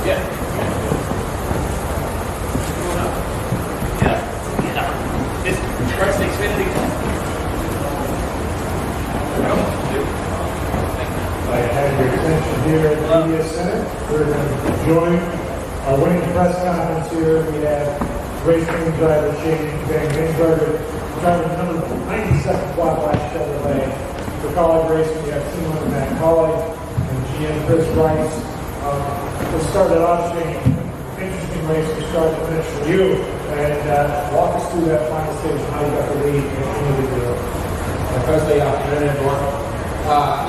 Yeah. This Portland Xfinity. I have your attention here at the Media Center. We're going to join our winning press conference here. We have race team driver Shane van Gisberben, driver number 97 quad last Chevrolet. For Kaulig Racing, we have team owner Matt Kaulig and GM Chris Rice. We started off, Shane, interesting race from start to finish for you. And walk us through that final stage, how you got the lead and what you needed to do. Firstly, afternoon, everyone.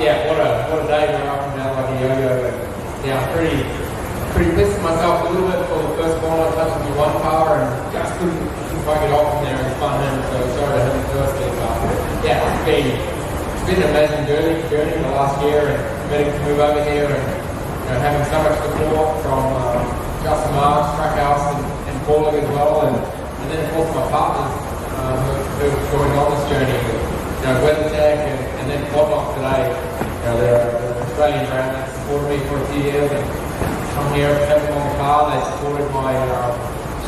Yeah, what a day. We're up and down like a yo-yo. And, yeah, I'm pretty pissed at myself a little bit for the first corner, touching the one car, and just couldn't quite get off from there and fun him. So sorry to have him firstly. But yeah, it's been an amazing journey in the last year, and getting to move over here and having so much support from Justin Marks, Trackhouse, and Pauling as well, and then of course my partners who are going on this journey with WeatherTech and then Podlock today. They're an Australian brand that supported me for a few years, and come here, have them on the car. They supported my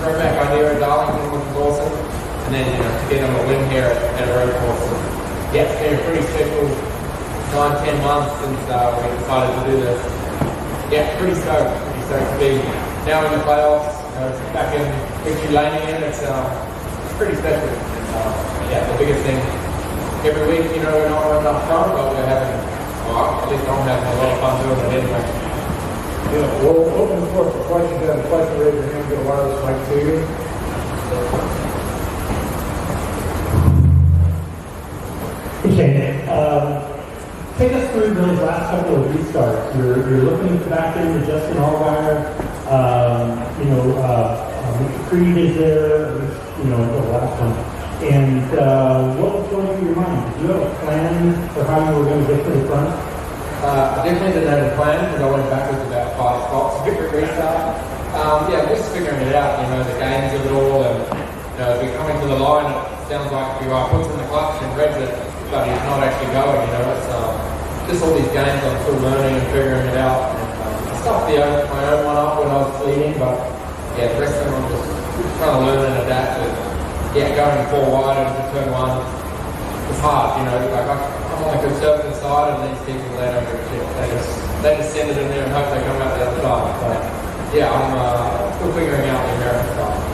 throwback idea at Darlington, which was awesome, and then to get on a win here at a road course. Yeah, it's been a pretty special 9-10 months since we decided to do this. Yeah, pretty stoked to be now in the playoffs. Back in victory lane again. It's pretty special. Yeah, the biggest thing every week, we're not running up front, but we're having, at least I'm having a lot of fun doing it anyway. Yeah, we'll open the floor for questions. If you have a question, raise your hand, get a wireless mic to you. Okay, take us through those last couple of restarts. You're looking back into Justin Allgaier. Creed is there, the last one. And what was going through your mind? Did you have a plan for how you were going to get to the front? I definitely didn't have a plan because I went backwards about 5 spots. Different restart. Yeah, just figuring it out, the games of it all, and as we're coming to the line, it sounds like we are puts in the clutch and revs it, but he's not actually going. It's just all these games I'm still learning and figuring it out. And, I stuffed my own one up when I was leading, but yeah, the rest of them I'm just trying to learn and adapt. And yeah, going 4 wide into turn 1, it's hard. I'm on the conservative side, and these people they don't give a shit. They just send it in there and hope they come out the other side. But yeah, I'm still figuring out the American side.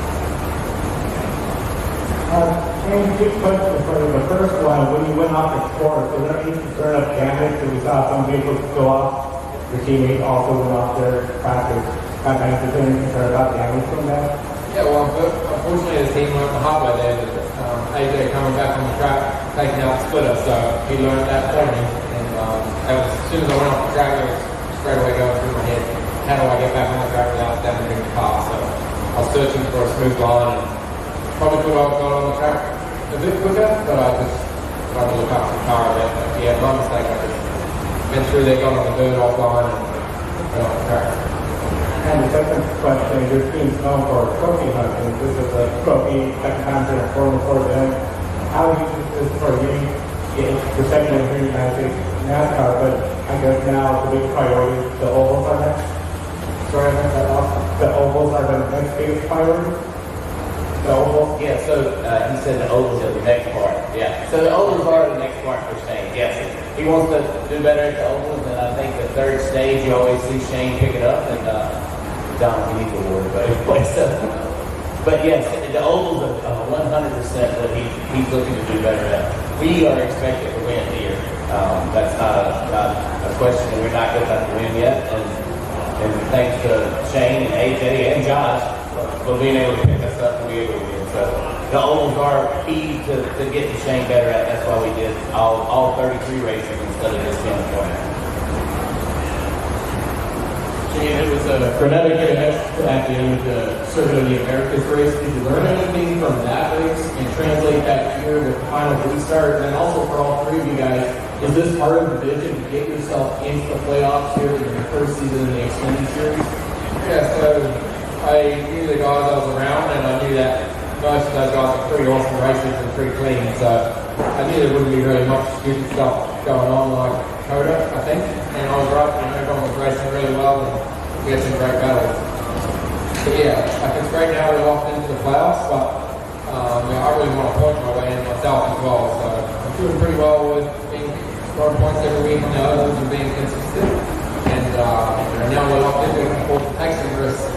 Quick question for you. The first one, when you went off the course, was there any concern of damage? Because we saw some vehicles go off. Your teammate also went off there practice. Was there any concern about damage from that? Yeah, well, unfortunately the team learned the hard way there. AJ coming back on the track, taking out the splitter, so he learned that for me. And that was, as soon as I went off the track, it was straight away going through my head. How do I get back on the track without damaging the car? So I was searching for a smooth line, and probably could have got on the track a bit quicker, but I just tried to look after the car a bit. But yeah, my mistake. I just went through there, got on the bird off line, and got off the track. And the second question, your team's known for trophy hunting. This is a trophy, second time in a Portland event. How do you use this for you? The second of the United States NASCAR, but I guess now the big priority, the ovals are next. Sorry, I missed that last one. The ovals are the next biggest priority? The ovals? Yeah, so he said the ovals are the next part. Yeah, so the ovals are the next part for Shane. Yes, he wants to do better at the ovals, and I think the third stage you always see Shane pick it up, and John, we need the word, but anyway, but yes, the ovals are 100% what he's looking to do better at. We are expected to win here. That's not a question. We're not good enough to win yet, and thanks to Shane and AJ and Josh for being able to pick us up and be able to win. So the ovals are key to getting Shane better at. That's why we did all 33 races instead of just 10 It was a frenetic finish at the end of the Circuit of the Americas race. Did you learn anything from that race and translate that here with the final restart? And then also for all three of you guys, is this part of the vision to get yourself into the playoffs here in your first season in the Xfinity Series? Yeah, so I knew the guys I was around, and I knew that most of those guys are pretty awesome racers and pretty clean. So I knew there wouldn't be really much stupid stuff going on like Coda, I think. And I was right, everyone was racing really well, and we had some great battles. So yeah, I think right now we're locked into the playoffs, but I really want to point my way in myself as well. So I'm doing pretty well with being scoring points every week on the ovals and being consistent. And now we're locked into it for take some risks.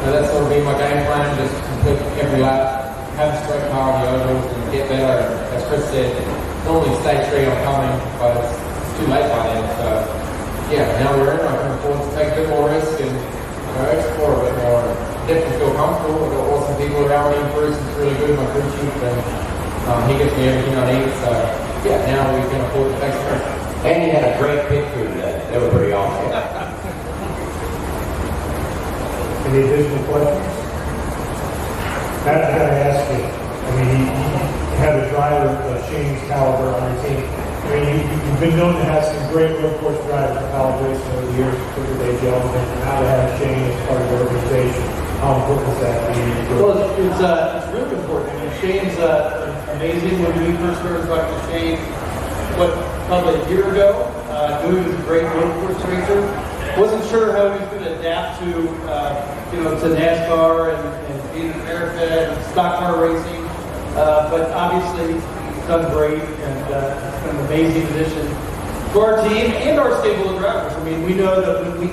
That's sort of been my game plan, just complete every lap, have a straight car on the ovals and get better. As Chris said, normally stage 3 I'm coming, but it's too late by then. So yeah, now we're in, I can afford to take a bit more risk and explore a bit more. Definitely feel comfortable. We've got awesome people around me. Bruce is really good, my crew chief, and he gives me everything I need. So yeah, now we can afford to take some risk. And you had a great pit crew today. They were pretty awesome. Any additional questions? Matt, I gotta ask you. I mean, you have a driver of Shane's caliber on your team. I mean, you've been known to have some great road course drivers in Kaulig Racing over the years, particularly Dave Jones, and now to have Shane as part of the organization. How important is that for you? Well, it's really important. I mean, Shane's amazing. When we first started talking to Shane, probably a year ago, knew he was a great road course racer. Wasn't sure how he was going to adapt to, to NASCAR and being an America and stock car racing. But obviously, he's done great, and it's been an amazing addition to our team and our stable of drivers. I mean, we know that we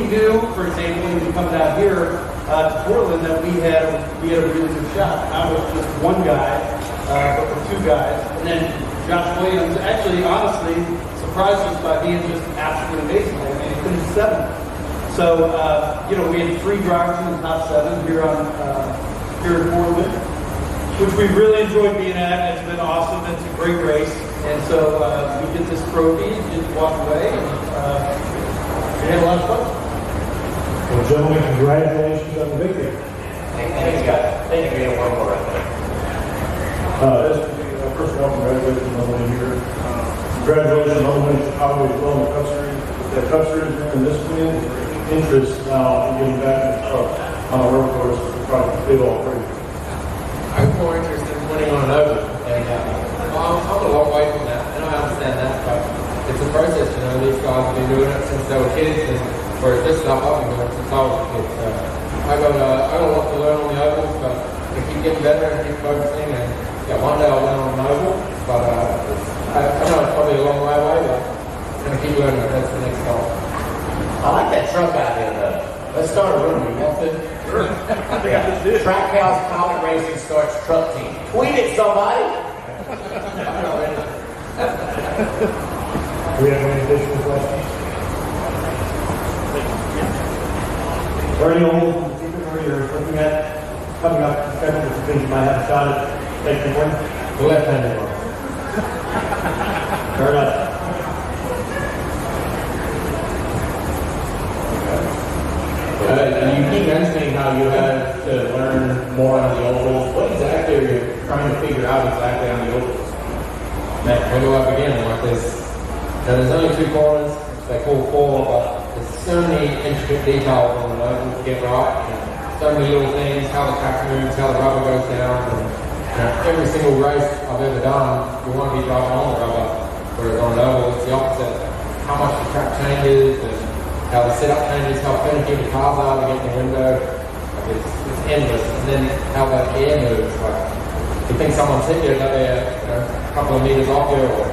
knew, for example, when we come down here to Portland, that we had a really good shot. Not with just one guy, but with two guys. And then Josh Williams actually, honestly, surprised us by being just absolutely amazing. I mean, he finished 7th. So, we had 3 drivers in the top 7 here in Portland, which we really enjoyed being at. It's been awesome. It's a great race. And so we get this trophy and get to walk away. And we had a lot of fun. Well, gentlemen, congratulations on the victory. Thanks, guys. Thank you. We have one more right there. First of all, congratulations on winning here. Congratulations on winning Chicago as well in the Cup Series. The Cup Series and this win, interest now in getting back in the truck on a road course to try to complete all 3. I'm more interested in winning on an oval. And I'm a long way from that, and I understand that, but it's a process. These guys have been doing it since they were kids, and whereas this stuff I've been doing since I was a kid. So I got a lot to learn on the ovals, but I keep getting better and keep focusing. And yeah, one day I'll win on an oval, but I know it's probably a long way away, but I'm going to keep learning. That's the next goal. I like that truck out here, though. Let's start a room. You want to? Sure. I think I just did. Trackhouse Kaulig Racing starts truck team. Tweet it, somebody. Do we have any additional questions? Or any old particular you're looking at coming up especially for things you might have a shot at taking one? The left-handed one. Fair enough. You keep mentioning how you had to learn more on the ovals. What exactly are you trying to figure out exactly on the ovals? Man, where do I begin like this? There's only 2 corners. They call 4, but there's so many intricate details on the oval to get right. And so many little things, how the track moves, how the rubber goes down. And every single race I've ever done, you want to be driving on the rubber. Whereas on an oval, it's the opposite. How much the track changes, and how the setup changes, how finicky the cars are to get in the window. It's endless. And then how the air moves. You think someone's hit you up there, a couple of meters off you, or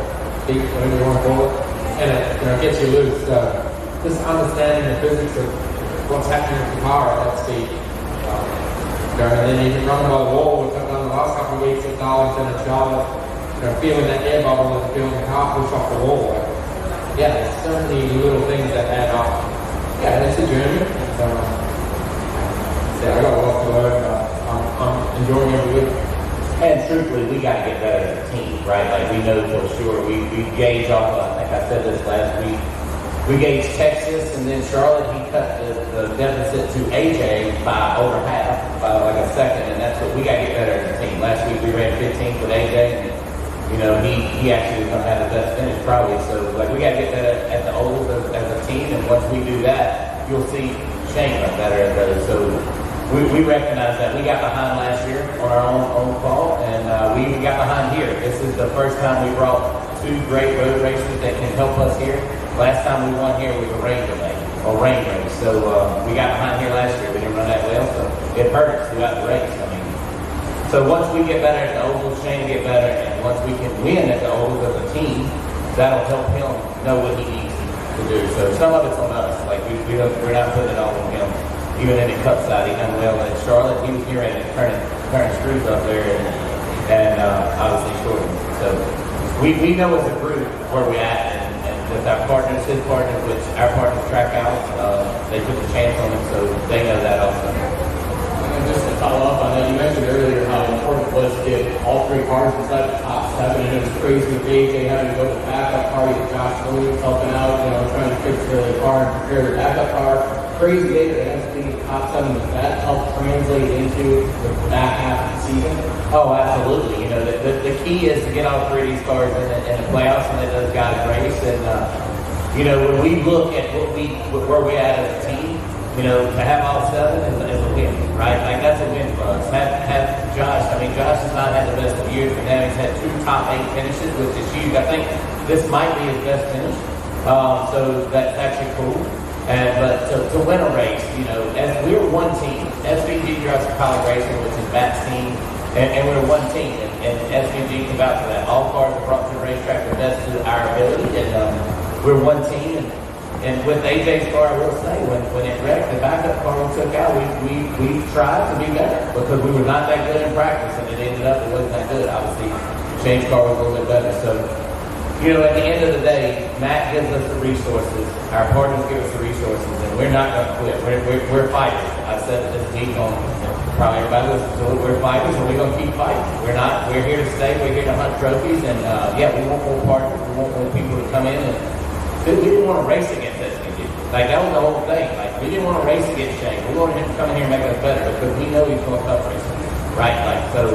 deep, whatever you want to call it, and it gets you loose. So just understanding the physics of what's happening with the car at that speed. And then even running by the wall, which I've done the last couple of weeks at Darlington and Charlotte, feeling that air bubble and feeling the car push off the wall. Yeah, there's so many little things that add up. Yeah, it's a journey. So, I got a lot to learn, but I'm enjoying every week. And truthfully, we got to get better as a team, right? Like, we know for sure. We gauge off, I think I said this last week, we gauged Texas, and then Charlotte, he cut the deficit to AJ by over half, by like a second, and that's what we got to get better as a team. Last week, we ran 15th with AJ, and, he actually was going to have the best finish probably. So, we got to get better at the ovals as a team, and once we do that, you'll see Shane run better at those. So, we recognize that. We got behind last year on our own fault, and we even got behind here. This is the first time we brought 2 great road racers that can help us here. Last time we won here was a rain delay. or rain race. So we got behind here last year. We didn't run that well, so it hurt us throughout the race. I mean, so once we get better at the ovals, Shane will get better, and once we can win at the ovals as a team, that'll help him know what he needs to do. So some of it's on us. Like we're not putting it all on him. Even in the cup side, he done well at Charlotte. He was here and turning screws up there, and obviously short. So we know as a group where we're at, and with our partners, his partners, which our partners track out, they took a chance on him, so they know that also. And just to follow up on that, you mentioned earlier how important it was to get all three cars inside the top 7, and it was crazy with AJ having to go to the backup car, you had Josh Williams helping out, trying to fix the car and prepare the backup car. Crazy day that ends up being top 7. Does that help translate into the back half of the season? Oh, absolutely. The key is to get all 3 of these cars in the playoffs and let those guys race. And when we look at where we're at as a team, to have all 7 is a win, right? Like that's a win for us. Have Josh. I mean, Josh has not had the best of years, but now he's had 2 top 8 finishes, which is huge. I think this might be his best finish. So that's actually cool. But to win a race, as we're one team, SVG drives for Kaulig Racing, which is Matt's team, and we're one team, and SVG can vouch for that. All cars are brought to the racetrack the best to our ability, and we're one team. And with AJ's car, I will say, when it wrecked, the backup car we took out, we tried to be better because we were not that good in practice, and it ended up it wasn't that good. Obviously, Shane's car was a little bit better, so. At the end of the day, Matt gives us the resources, our partners give us the resources, and we're not going to quit. We're fighters. I said this week on probably everybody listens to it. We're fighters, and we're going to keep fighting. We're here to stay. We're here to hunt trophies, and we want more partners. We want more people to come in. And we didn't want to race against SVG. Like that was the whole thing. Like we didn't want to race against Shane. We wanted him to come in here and make us better because we know he's going to cup racing, right? Like so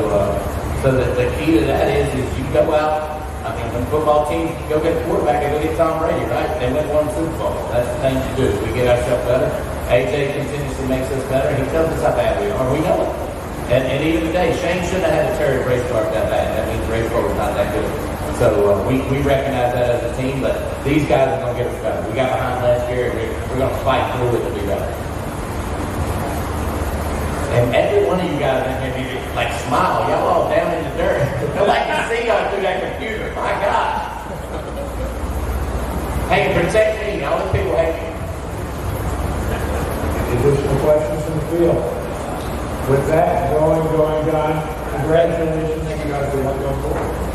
the key to that is you go out. I mean, when football teams go get a quarterback, they go get Tom Brady, right? They win 1 Super Bowl. That's the thing to do. We get ourselves better. AJ continuously makes us better. He tells us how bad we are. We know it. And even today, Shane shouldn't have had to tear his race car that bad. That means the race car was not that good. So we recognize that as a team, but these guys are going to get us better. We got behind last year, and we're going to fight through it to be better. And every one of you guys in here need to smile. Y'all all down in the dirt. I like to see y'all through that computer. My gosh. Hey, protect me. All the people hate me. Additional questions from the field? With that, going, John. Congratulations. You guys are going forward.